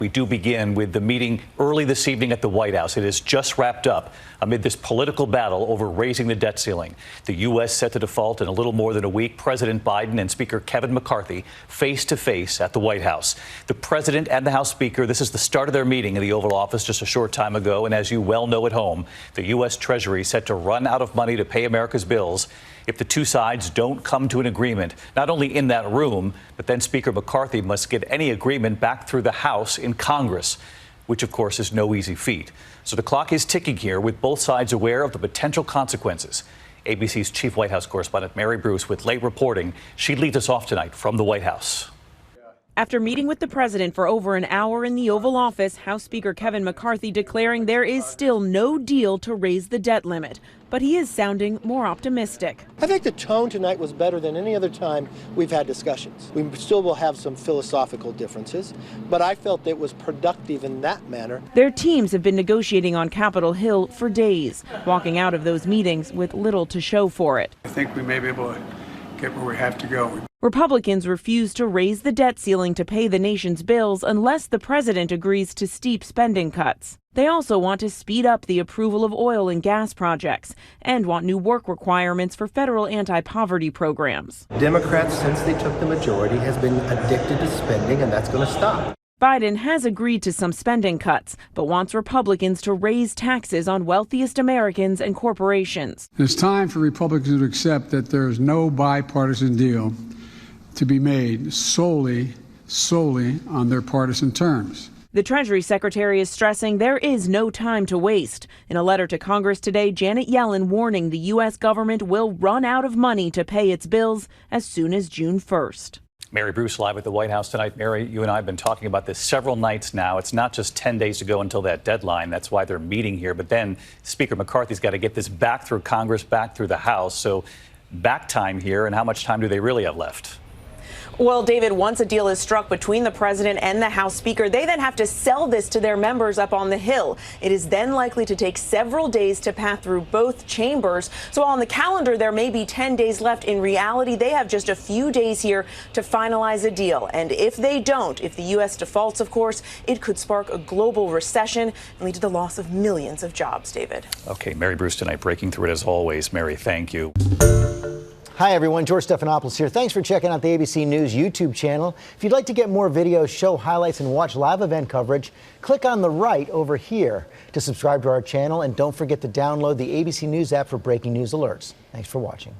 We do begin with the meeting early this evening at the White House. It has just wrapped up amid this political battle over raising the debt ceiling. The U.S. set to default in a little more than a week. President Biden and Speaker Kevin McCarthy face to face at the White House. The president and the House Speaker, this is the start of their meeting in the Oval Office just a short time ago. And as you well know at home, the U.S. Treasury set to run out of money to pay America's bills if the two sides don't come to an agreement, not only in that room, but then Speaker McCarthy must get any agreement back through the House in Congress, which, of course, is no easy feat. So the clock is ticking here, with both sides aware of the potential consequences. ABC's chief White House correspondent Mary Bruce with late reporting. She leads us off tonight from the White House. After meeting with the president for over an hour in the Oval Office, House Speaker Kevin McCarthy declaring there is still no deal to raise the debt limit. But he is sounding more optimistic. I think the tone tonight was better than any other time we've had discussions. We still will have some philosophical differences, but I felt it was productive in that manner. Their teams have been negotiating on Capitol Hill for days, walking out of those meetings with little to show for it. I think we may be able to get where we have to go. Republicans refuse to raise the debt ceiling to pay the nation's bills unless the president agrees to steep spending cuts. They also want to speed up the approval of oil and gas projects and want new work requirements for federal anti-poverty programs. Democrats, since they took the majority, has been addicted to spending, and that's going to stop. Biden has agreed to some spending cuts, but wants Republicans to raise taxes on wealthiest Americans and corporations. It's time for Republicans to accept that there is no bipartisan deal to be made solely on their partisan terms. The Treasury Secretary is stressing there is no time to waste. In a letter to Congress today, Janet Yellen warning the U.S. government will run out of money to pay its bills as soon as June 1st. Mary Bruce live at the White House tonight. Mary, you and I have been talking about this several nights now. It's not just 10 days to go until that deadline. That's why they're meeting here. But then Speaker McCarthy's got to get this back through Congress, back through the House. So back time here, and how much time do they really have left? Well, David, once a deal is struck between the president and the House Speaker, they then have to sell this to their members up on the Hill. It is then likely to take several days to pass through both chambers. So on the calendar, there may be 10 days left. In reality, they have just a few days here to finalize a deal. And if they don't, if the U.S. defaults, of course, it could spark a global recession and lead to the loss of millions of jobs, David. Okay, Mary Bruce tonight breaking through it as always. Mary, thank you. Hi, everyone. George Stephanopoulos here. Thanks for checking out the ABC News YouTube channel. If you'd like to get more videos, show highlights, and watch live event coverage, click on the right over here to subscribe to our channel. And don't forget to download the ABC News app for breaking news alerts. Thanks for watching.